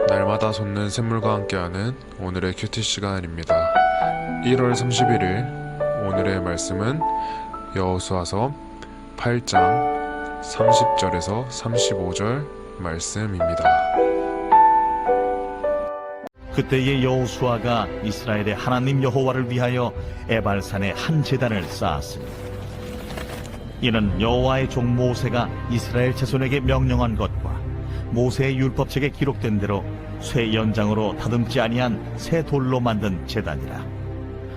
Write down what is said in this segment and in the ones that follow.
날마다 솟는 샘물과 함께하는 오늘의 큐티 시간입니다. 1월 31일 오늘의 말씀은 여호수아서 8장 30절에서 35절 말씀입니다. 그때의 여호수아가 이스라엘의 하나님 여호와를 위하여 에발산에 한 제단을 쌓았으니 이는 여호와의 종 모세가 이스라엘 자손에게 명령한 것과 모세의 율법책에 기록된 대로 쇠 연장으로 다듬지 아니한 새 돌로 만든 제단이라.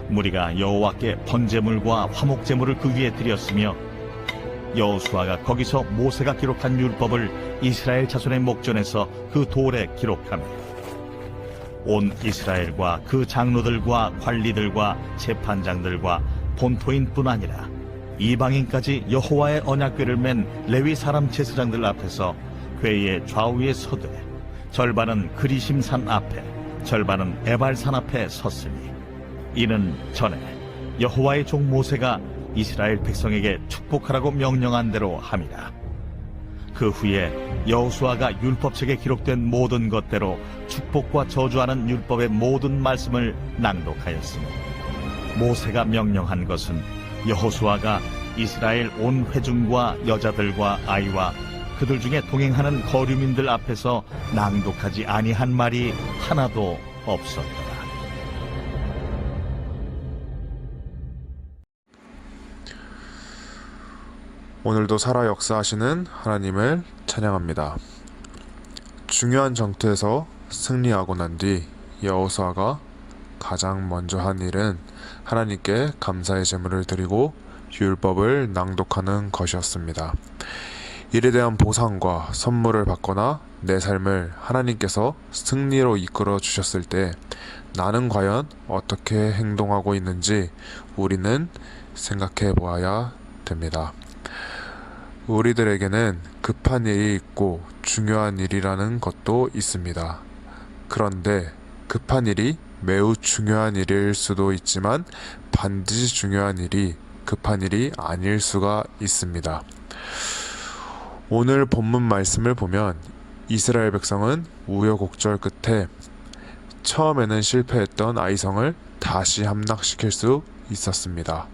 무리가 여호와께 번제물과 화목제물을 그 위에 드렸으며 여호수아가 거기서 모세가 기록한 율법을 이스라엘 자손의 목전에서 그 돌에 기록하며 온 이스라엘과 그 장로들과 관리들과 재판장들과 본토인뿐 아니라 이방인까지 여호와의 언약궤를 맨 레위 사람 제사장들 앞에서 궤의 좌우에 서되 절반은 그리심산 앞에 절반은 에발산 앞에 섰으니 이는 전에 여호와의 종 모세가 이스라엘 백성에게 축복하라고 명령한 대로 함이라. 그 후에 여호수아가 율법책에 기록된 모든 것대로 축복과 저주하는 율법의 모든 말씀을 낭독하였으니 모세가 명령한 것은 여호수아가 이스라엘 온 회중과 여자들과 아이와 그들 중에 동행하는 거류민들 앞에서 낭독하지 아니한 말이 하나도 없었더라. 오늘도 살아 역사하시는 하나님을 찬양합니다. 중요한 전투에서 승리하고 난 뒤 여호수아가 가장 먼저 한 일은 하나님께 감사의 제물을 드리고 율법을 낭독하는 것이었습니다. 일에 대한 보상과 선물을 받거나 내 삶을 하나님께서 승리로 이끌어 주셨을 때 나는 과연 어떻게 행동하고 있는지 우리는 생각해 보아야 됩니다. 우리들에게는 급한 일이 있고 중요한 일이라는 것도 있습니다. 그런데 급한 일이 매우 중요한 일일 수도 있지만 반드시 중요한 일이 급한 일이 아닐 수가 있습니다. 오늘 본문 말씀을 보면 이스라엘 백성은 우여곡절 끝에 처음에는 실패했던 아이성을 다시 함락시킬 수 있었습니다.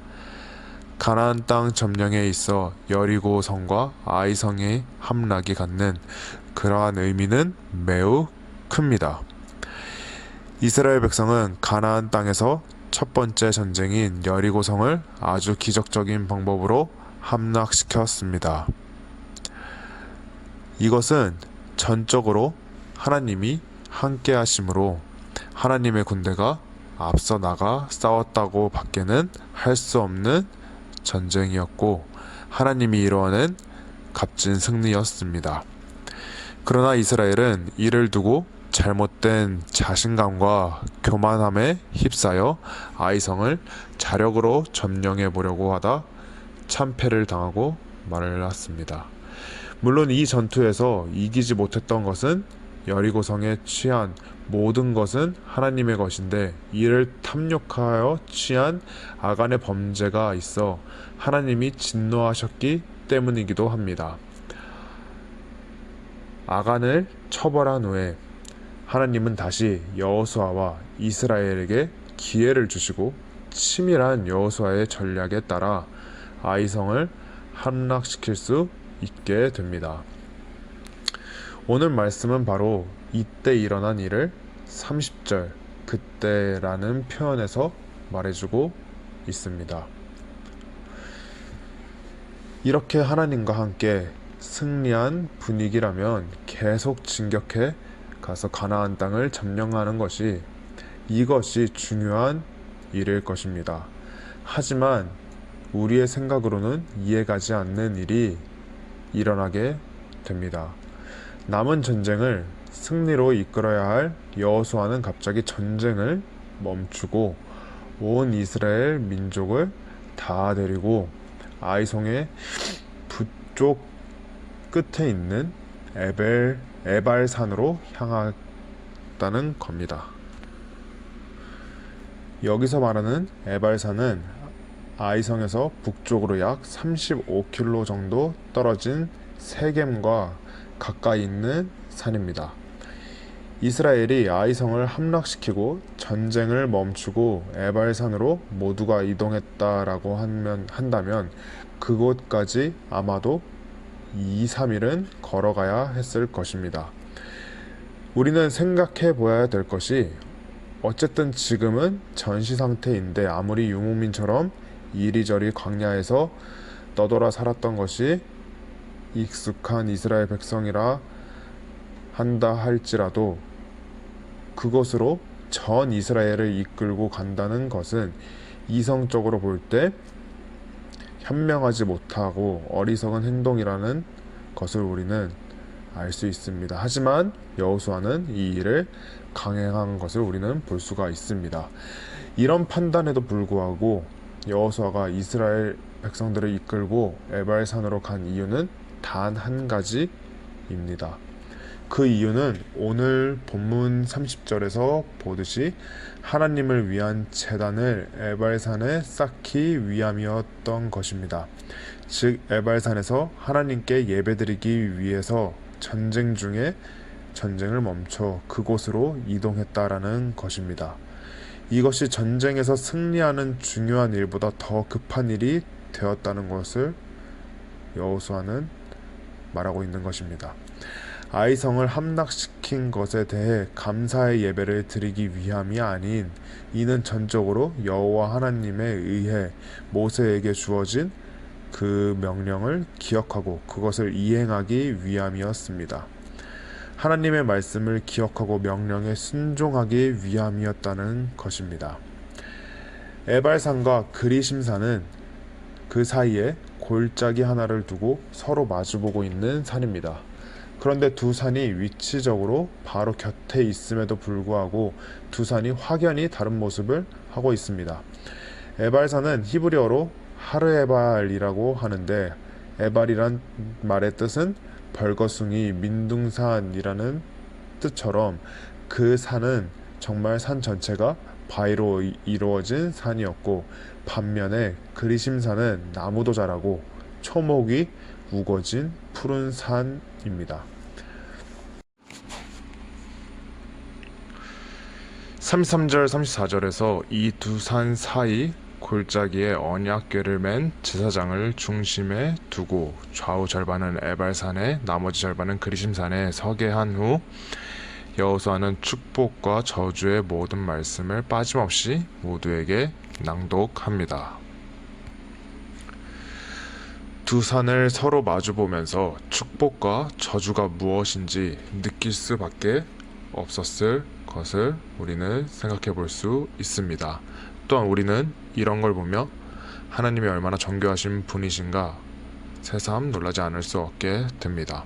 가나안 땅 점령에 있어 여리고 성과 아이성의 함락이 갖는 그러한 의미는 매우 큽니다. 이스라엘 백성은 가나안 땅에서 첫 번째 전쟁인 여리고 성을 아주 기적적인 방법으로 함락시켰습니다. 이것은 전적으로 하나님이 함께 하심으로 하나님의 군대가 앞서 나가 싸웠다고 밖에는 할 수 없는 전쟁이었고 하나님이 이루어낸 값진 승리였습니다. 그러나 이스라엘은 이를 두고 잘못된 자신감과 교만함에 휩싸여 아이성을 자력으로 점령해 보려고 하다 참패를 당하고 말았습니다. 물론 이 전투에서 이기지 못했던 것은 여리고성에 취한 모든 것은 하나님의 것인데 이를 탐욕하여 취한 아간의 범죄가 있어 하나님이 진노하셨기 때문이기도 합니다. 아간을 처벌한 후에 하나님은 다시 여호수아와 이스라엘에게 기회를 주시고 치밀한 여호수아의 전략에 따라 아이성을 함락시킬 수 있게 됩니다. 오늘 말씀은 바로 이때 일어난 일을 30절 그때라는 표현에서 말해주고 있습니다. 이렇게 하나님과 함께 승리한 분위기라면 계속 진격해 가서 가나안 땅을 점령하는 것이 이것이 중요한 일일 것입니다. 하지만 우리의 생각으로는 이해가지 않는 일이 일어나게 됩니다. 남은 전쟁을 승리로 이끌어야 할 여호수아는 갑자기 전쟁을 멈추고 온 이스라엘 민족을 다 데리고 아이성의 북쪽 끝에 있는 에발산으로 향했다는 겁니다. 여기서 말하는 에발산은 아이성에서 북쪽으로 약 35km 정도 떨어진 세겜과 가까이 있는 산입니다. 이스라엘이 아이성을 함락시키고 전쟁을 멈추고 에발산으로 모두가 이동했다라고 한다면 그곳까지 아마도 2, 3일은 걸어가야 했을 것입니다. 우리는 생각해 보아야 될 것이 어쨌든 지금은 전시 상태인데 아무리 유목민처럼 이리저리 광야에서 떠돌아 살았던 것이 익숙한 이스라엘 백성이라 한다 할지라도 그것으로 전 이스라엘을 이끌고 간다는 것은 이성적으로 볼 때 현명하지 못하고 어리석은 행동이라는 것을 우리는 알 수 있습니다. 하지만 여호수아는 이 일을 강행한 것을 우리는 볼 수가 있습니다. 이런 판단에도 불구하고 여호수아가 이스라엘 백성들을 이끌고 에발산으로 간 이유는 단 한 가지입니다. 그 이유는 오늘 본문 30절에서 보듯이 하나님을 위한 제단을 에발산에 쌓기 위함이었던 것입니다. 즉 에발산에서 하나님께 예배드리기 위해서 전쟁 중에 전쟁을 멈춰 그곳으로 이동했다라는 것입니다. 이것이 전쟁에서 승리하는 중요한 일보다 더 급한 일이 되었다는 것을 여호수아는 말하고 있는 것입니다. 아이성을 함락시킨 것에 대해 감사의 예배를 드리기 위함이 아닌 이는 전적으로 여호와 하나님에 의해 모세에게 주어진 그 명령을 기억하고 그것을 이행하기 위함이었습니다. 하나님의 말씀을 기억하고 명령에 순종하기 위함이었다는 것입니다. 에발산과 그리심산은 그 사이에 골짜기 하나를 두고 서로 마주보고 있는 산입니다. 그런데 두 산이 위치적으로 바로 곁에 있음에도 불구하고 두 산이 확연히 다른 모습을 하고 있습니다. 에발산은 히브리어로 하르에발이라고 하는데 에발이란 말의 뜻은 벌거숭이, 민둥산이라는 뜻처럼 그 산은 정말 산 전체가 바위로 이루어진 산이었고 반면에 그리심산은 나무도 자라고 초목이 우거진 푸른 산입니다. 33절 34절에서 이 두 산 사이 골짜기에 언약궤를 맨 제사장을 중심에 두고 좌우 절반은 에발산에 나머지 절반은 그리심산에 서게 한 후 여호수아는 축복과 저주의 모든 말씀을 빠짐없이 모두에게 낭독합니다. 두 산을 서로 마주보면서 축복과 저주가 무엇인지 느낄 수밖에 없었을 것을 우리는 생각해 볼 수 있습니다. 또한 우리는 이런 걸 보며 하나님이 얼마나 정교하신 분이신가 새삼 놀라지 않을 수 없게 됩니다.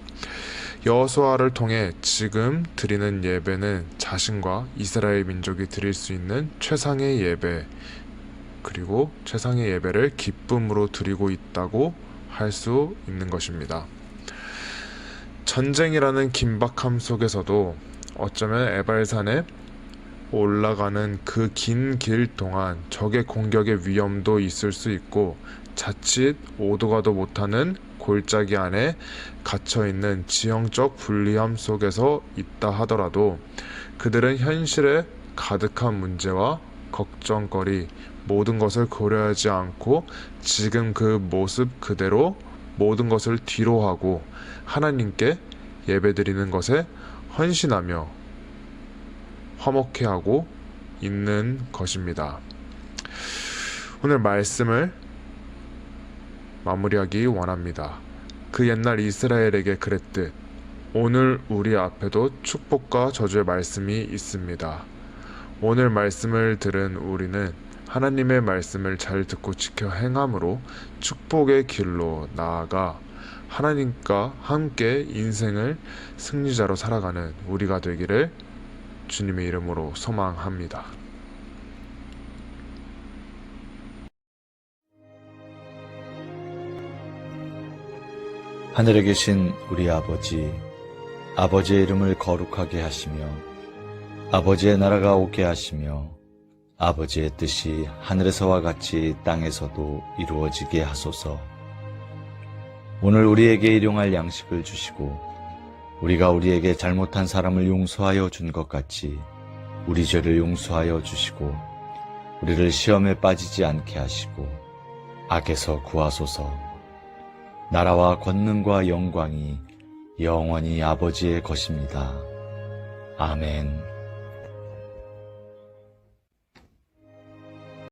여호수아를 통해 지금 드리는 예배는 자신과 이스라엘 민족이 드릴 수 있는 최상의 예배 그리고 최상의 예배를 기쁨으로 드리고 있다고 할 수 있는 것입니다. 전쟁이라는 긴박함 속에서도 어쩌면 에발산에 올라가는 그 긴 길 동안 적의 공격의 위험도 있을 수 있고 자칫 오도 가도 못하는 골짜기 안에 갇혀있는 지형적 불리함 속에서 있다 하더라도 그들은 현실에 가득한 문제와 걱정거리 모든 것을 고려하지 않고 지금 그 모습 그대로 모든 것을 뒤로하고 하나님께 예배드리는 것에 헌신하며 화목해하고 있는 것입니다. 오늘 말씀을 마무리하기 원합니다. 그 옛날 이스라엘에게 그랬듯 오늘 우리 앞에도 축복과 저주의 말씀이 있습니다. 오늘 말씀을 들은 우리는 하나님의 말씀을 잘 듣고 지켜 행함으로 축복의 길로 나아가 하나님과 함께 인생을 승리자로 살아가는 우리가 되기를 주님의 이름으로 소망합니다. 하늘에 계신 우리 아버지, 아버지의 이름을 거룩하게 하시며 아버지의 나라가 오게 하시며 아버지의 뜻이 하늘에서와 같이 땅에서도 이루어지게 하소서. 오늘 우리에게 일용할 양식을 주시고 우리가 우리에게 잘못한 사람을 용서하여 준 것 같이 우리 죄를 용서하여 주시고 우리를 시험에 빠지지 않게 하시고 악에서 구하소서. 나라와 권능과 영광이 영원히 아버지의 것입니다. 아멘.